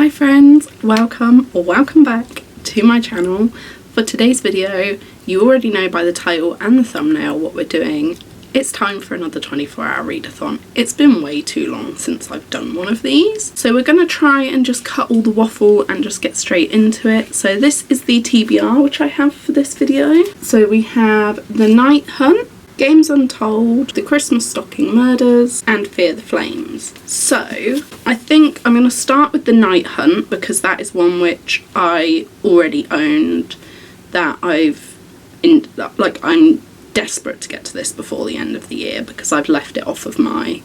Hi friends, welcome back to my channel. For today's video, you already know by the title and the thumbnail what we're doing. It's time for another 24-hour readathon. It's been way too long since I've done one of these, so we're going to try and just cut all the waffle and just get straight into it. So this is the TBR which I have for this video. So we have The Night Hunt, Games Untold, The Christmas Stocking Murders, and Fear the Flames. So I think I'm going to start with The Night Hunt because that is one which I already owned, that I'm desperate to get to this before the end of the year because I've left it off of my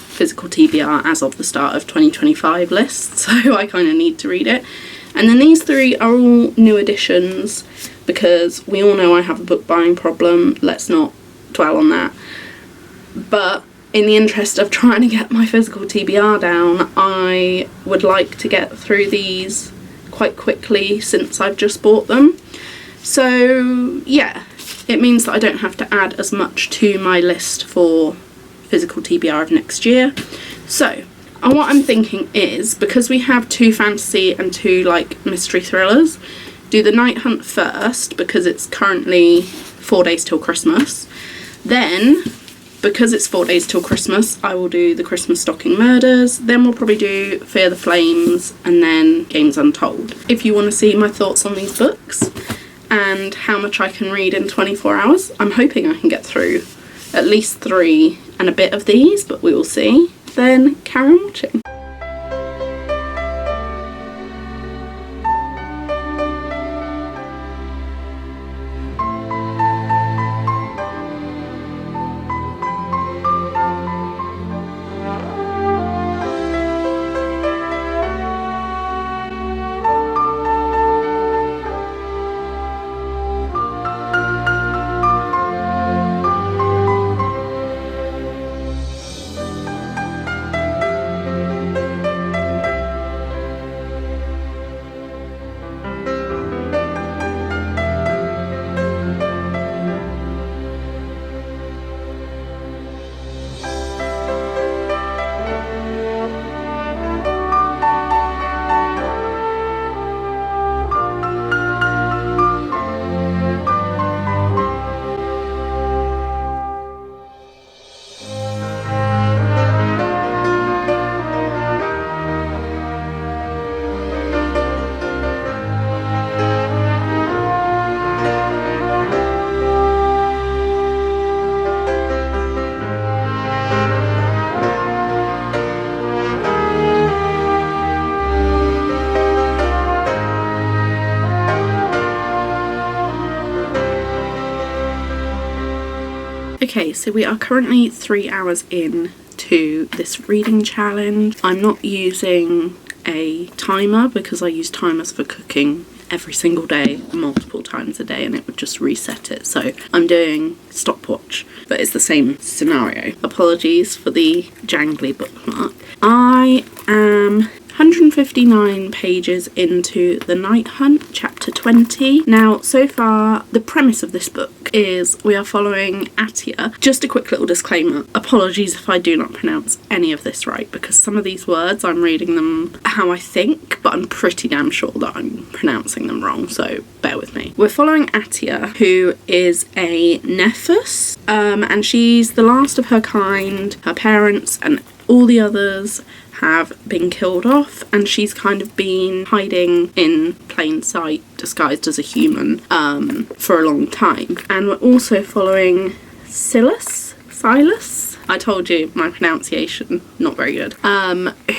physical TBR as of the start of 2025 list, so I kind of need to read it. And then these three are all new additions because we all know I have a book buying problem. Let's not dwell on that. But in the interest of trying to get my physical TBR down, I would like to get through these quite quickly since I've just bought them. So yeah, it means that I don't have to add as much to my list for physical TBR of next year. So what I'm thinking is, because we have two fantasy and two mystery thrillers, do The Night Hunt first because it's currently 4 days till Christmas. Then, because it's 4 days till Christmas, I will do The Christmas Stocking Murders. Then we'll probably do Fear the Flames and then Games Untold. If you want to see my thoughts on these books and how much I can read in 24 hours, I'm hoping I can get through at least 3 and a bit of these, but we will see. Then carry on watching. Okay, so we are currently 3 hours in to this reading challenge. I'm not using a timer because I use timers for cooking every single day, multiple times a day, and it would just reset it. So I'm doing stopwatch, but it's the same scenario. Apologies for the jangly bookmark. I am 159 pages into The Night Hunt, chapter 20. Now, so far, the premise of this book is we are following Atia. Just a quick little disclaimer. Apologies if I do not pronounce any of this right, because some of these words, I'm reading them how I think, but I'm pretty damn sure that I'm pronouncing them wrong, so bear with me. We're following Atia, who is a Nephus, and she's the last of her kind. Her parents and all the others have been killed off, and she's kind of been hiding in plain sight, disguised as a human, for a long time. And we're also following Silas? I told you, my pronunciation, not very good.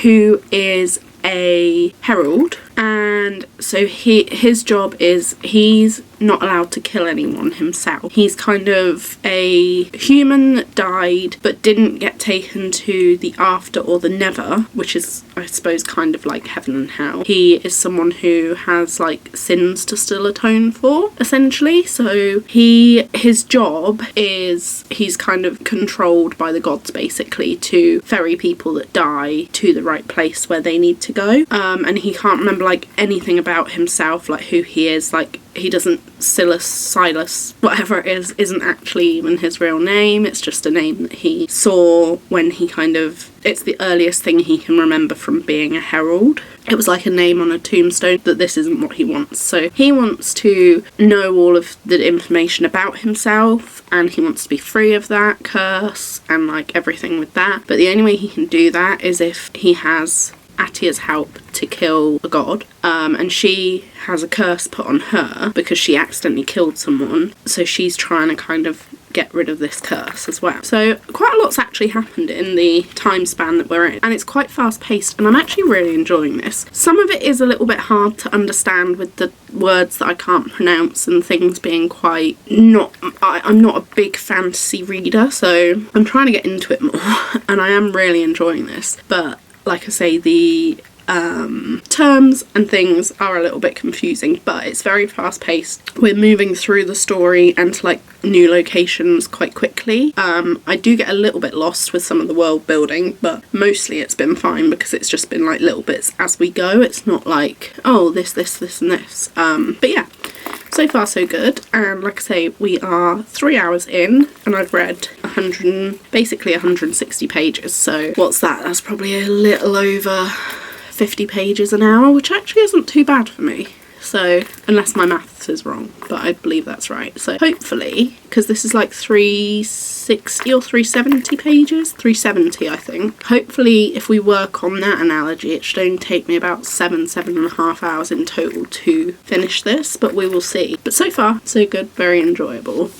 Who is a herald, and so his job is he's not allowed to kill anyone himself. He's kind of a human that died but didn't get taken to the after or the never, which is, I suppose, kind of like heaven and hell. He is someone who has sins to still atone for, essentially. So his job is he's kind of controlled by the gods basically to ferry people that die to the right place where they need to go. And he can't remember anything about himself, who he is he doesn't, Silas, whatever it is, isn't actually even his real name. It's just a name that he saw when he it's the earliest thing he can remember from being a herald. It was like a name on a tombstone, that this isn't what he wants. So he wants to know all of the information about himself, and he wants to be free of that curse and like everything with that. But the only way he can do that is if he has Attia's help to kill a god, and she has a curse put on her because she accidentally killed someone, so she's trying to kind of get rid of this curse as well. So quite a lot's actually happened in the time span that we're in, and it's quite fast paced, and I'm actually really enjoying this. Some of it is a little bit hard to understand with the words that I can't pronounce and things being quite I'm not a big fantasy reader, so I'm trying to get into it more and I am really enjoying this. But like I say, the terms and things are a little bit confusing, but it's very fast paced. We're moving through the story and to like new locations quite quickly. I do get a little bit lost with some of the world building, but mostly it's been fine because it's just been like little bits as we go. It's not like, oh, this and this. But yeah, so far so good. And like I say, we are 3 hours in and I've read basically 160 pages. So what's that? That's probably a little over 50 pages an hour, which actually isn't too bad for me. So, unless my maths is wrong, but I believe that's right. So hopefully, because this is like 360 or 370 pages, 370 I think. Hopefully if we work on that analogy, it should only take me about 7.5 hours in total to finish this, but we will see. But so far, so good, very enjoyable.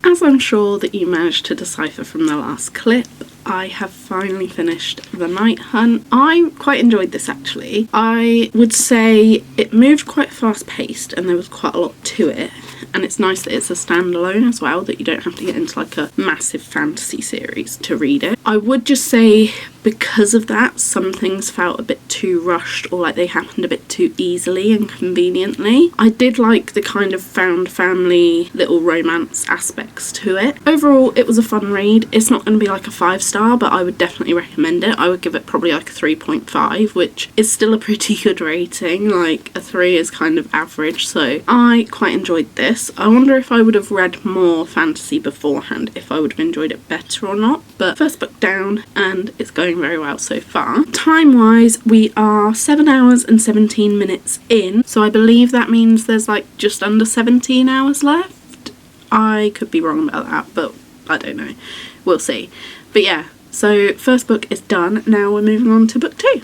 As I'm sure that you managed to decipher from the last clip, I have finally finished The Night Hunt. I quite enjoyed this actually. I would say it moved quite fast paced and there was quite a lot to it. And it's nice that it's a standalone as well, that you don't have to get into like a massive fantasy series to read it. I would just say because of that, some things felt a bit too rushed or like they happened a bit too easily and conveniently. I did like the kind of found family little romance aspects to it. Overall, it was a fun read. It's not going to be like a 5-star, but I would definitely recommend it. I would give it probably like a 3.5, which is still a pretty good rating. Like a 3 is kind of average, so I quite enjoyed this. I wonder if I would have read more fantasy beforehand, if I would have enjoyed it better or not. But first book down, and it's going very well so far. Time-wise, we are 7 hours and 17 minutes in, so I believe that means there's like just under 17 hours left. I could be wrong about that, but I don't know. We'll see. But yeah, so first book is done. Now we're moving on to book 2.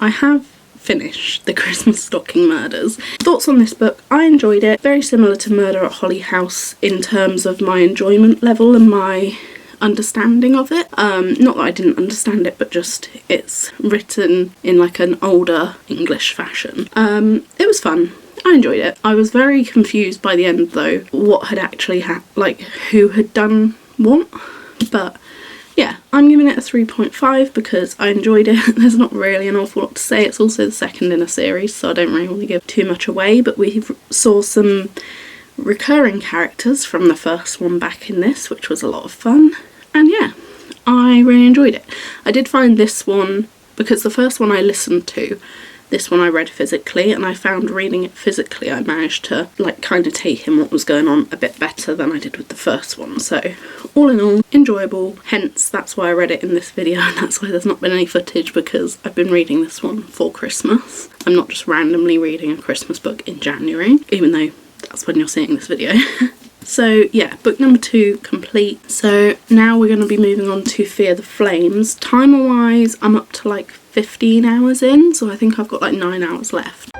I have finish the Christmas stocking murders. Thoughts on this book? I enjoyed it. Very similar to Murder at Holly House in terms of my enjoyment level and my understanding of it. Not that I didn't understand it, but just it's written in like an older English fashion. It was fun. I enjoyed it. I was very confused by the end though, what had actually like who had done what, but yeah, I'm giving it a 3.5 because I enjoyed it. There's not really an awful lot to say. It's also the second in a series, so I don't really want to give too much away, but we saw some recurring characters from the first one back in this, which was a lot of fun, and yeah, I really enjoyed it. I did find this one, because the first one I listened to, this one I read physically, and I found reading it physically I managed to like kind of take in what was going on a bit better than I did with the first one. So all in all, enjoyable, hence that's why I read it in this video, and that's why there's not been any footage, because I've been reading this one for Christmas. I'm not just randomly reading a Christmas book in January, even though that's when you're seeing this video. So yeah, book number 2 complete. So now we're going to be moving on to Fear the Flames. Timer wise, I'm up to like 15 hours in, so I think I've got like 9 hours left.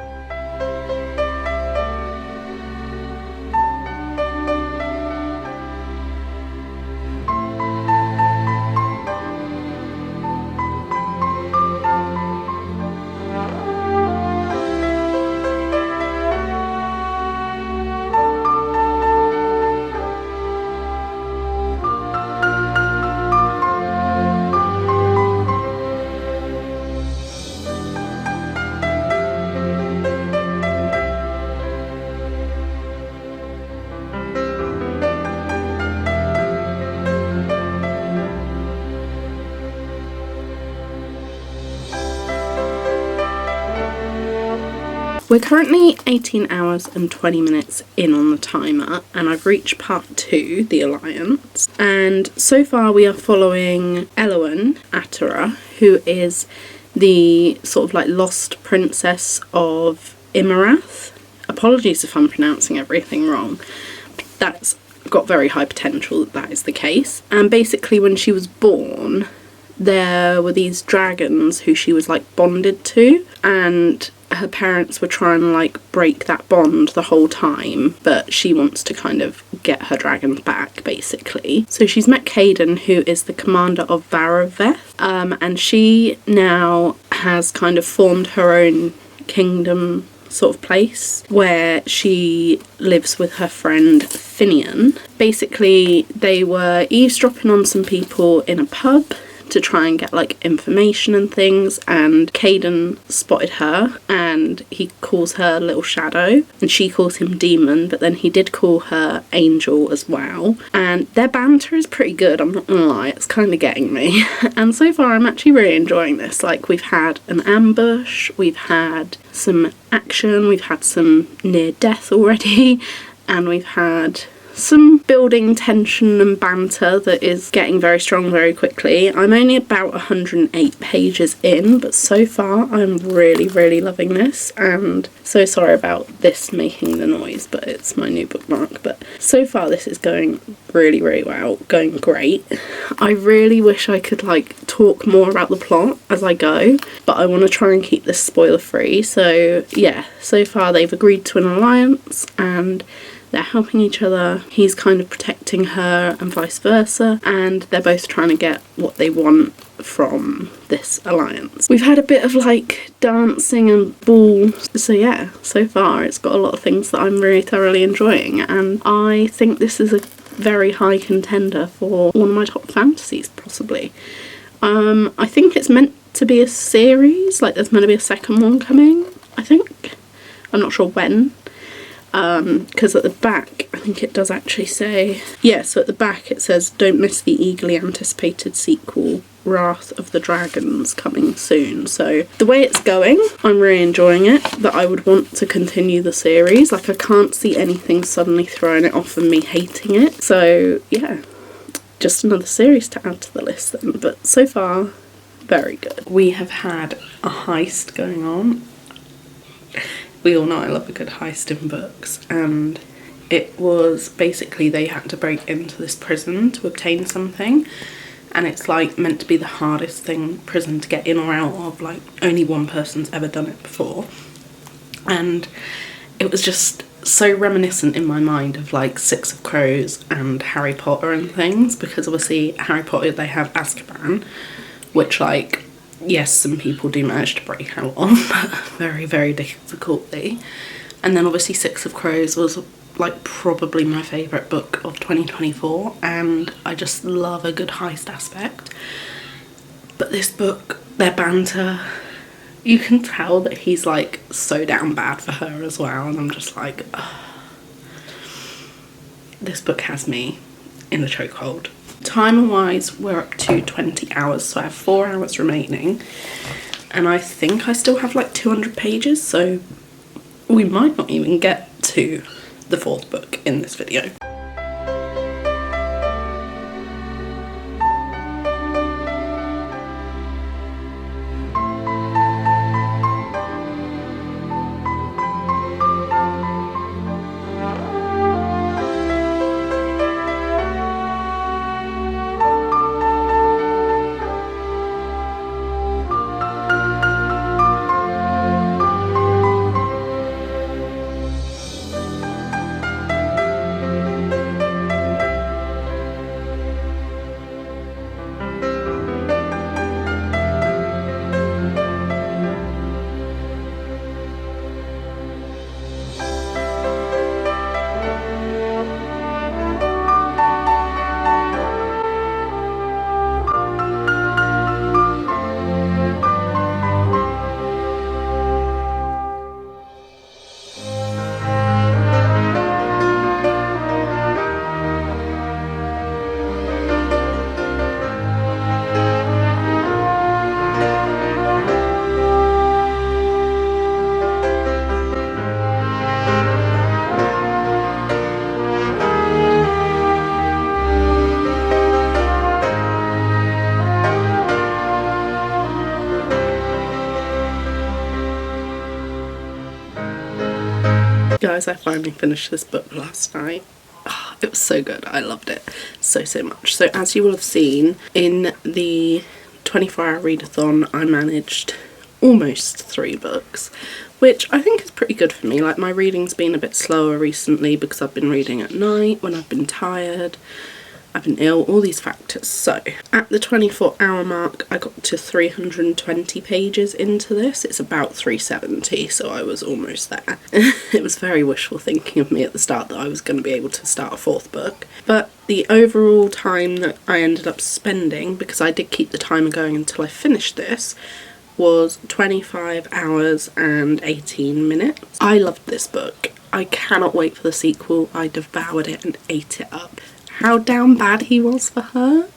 We're currently 18 hours and 20 minutes in on the timer, and I've reached part 2, the Alliance, and so far we are following Elowen Atara, who is the sort of like lost princess of Imarath. Apologies if I'm pronouncing everything wrong. That's got very high potential that is the case. And basically when she was born, there were these dragons who she was like bonded to, and her parents were trying to like break that bond the whole time, but she wants to kind of get her dragons back basically. So she's met Caden, who is the commander of Varaveth, and she now has kind of formed her own kingdom sort of place where she lives with her friend Finian. Basically they were eavesdropping on some people in a pub to try and get like information and things, and Caden spotted her and he calls her Little Shadow and she calls him Demon, but then he did call her Angel as well, and their banter is pretty good, I'm not gonna lie, it's kind of getting me. And so far I'm actually really enjoying this. Like, we've had an ambush, we've had some action, we've had some near death already, and we've had some building tension and banter that is getting very strong very quickly. I'm only about 108 pages in, but so far I'm really loving this, and so sorry about this making the noise, but it's my new bookmark. But so far this is going really well, going great. I really wish I could like talk more about the plot as I go, but I want to try and keep this spoiler free. So yeah, so far they've agreed to an alliance and they're helping each other. He's kind of protecting her and vice versa, and they're both trying to get what they want from this alliance. We've had a bit of like dancing and balls, so yeah, so far it's got a lot of things that I'm really thoroughly enjoying, and I think this is a very high contender for one of my top fantasies possibly. I think it's meant to be a series, like there's meant to be a second one coming, I think. I'm not sure when. Because at the back, I think it does actually say, yeah, so at the back it says, don't miss the eagerly anticipated sequel, Wrath of the Dragons, coming soon. So the way it's going, I'm really enjoying it, but I would want to continue the series. Like, I can't see anything suddenly throwing it off and me hating it. So yeah, just another series to add to the list then. But so far, very good. We have had a heist going on. We all know I love a good heist in books, and it was basically they had to break into this prison to obtain something, and it's like meant to be the hardest thing prison to get in or out of, like only one person's ever done it before. And it was just so reminiscent in my mind of like Six of Crows and Harry Potter and things, because obviously Harry Potter, they have Azkaban, which like, yes, some people do manage to break out of, but very, very difficultly. And then obviously Six of Crows was like probably my favourite book of 2024, and I just love a good heist aspect. But this book, their banter, you can tell that he's like so down bad for her as well, and I'm just like, ugh. This book has me in the chokehold. Timer wise, we're up to 20 hours, so I have 4 hours remaining, and I think I still have like 200 pages, so we might not even get to the 4th book in this video. Guys, I finally finished this book last night. Oh, it was so good. I loved it so much. So as you will have seen in the 24-hour readathon, I managed almost 3 books, which I think is pretty good for me. Like, my reading's been a bit slower recently because I've been reading at night when I've been tired, I've been ill, all these factors. So at the 24-hour mark, I got to 320 pages into this. It's about 370, so I was almost there. It was very wishful thinking of me at the start that I was going to be able to start a 4th book. But the overall time that I ended up spending, because I did keep the timer going until I finished this, was 25 hours and 18 minutes. I loved this book. I cannot wait for the sequel. I devoured it and ate it up. How down bad he was for her.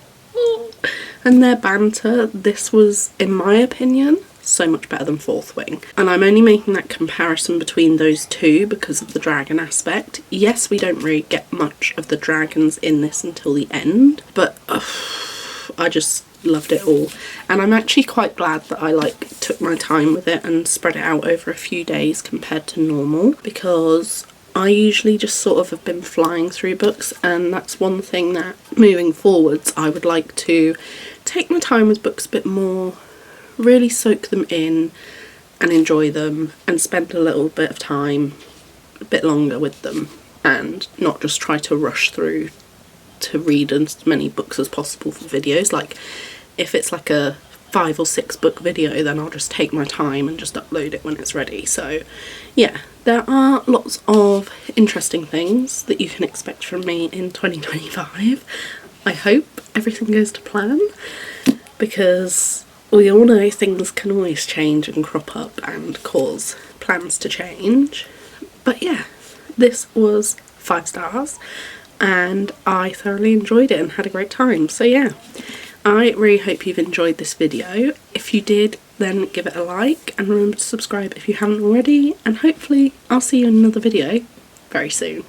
And their banter, this was, in my opinion, so much better than Fourth Wing. And I'm only making that comparison between those two because of the dragon aspect. Yes, we don't really get much of the dragons in this until the end, but I just loved it all. And I'm actually quite glad that I took my time with it and spread it out over a few days compared to normal, because I usually just sort of have been flying through books, and that's one thing that moving forwards I would like to take my time with books a bit more, really soak them in and enjoy them, and spend a little bit of time a bit longer with them, and not just try to rush through to read as many books as possible for videos. Like, if it's like a 5 or 6 book video, then I'll just take my time and just upload it when it's ready. So yeah, there are lots of interesting things that you can expect from me in 2025. I hope everything goes to plan, because we all know things can always change and crop up and cause plans to change. But yeah, this was 5 stars and I thoroughly enjoyed it and had a great time. So yeah, I really hope you've enjoyed this video. If you did, then give it a like, and remember to subscribe if you haven't already, and hopefully I'll see you in another video very soon.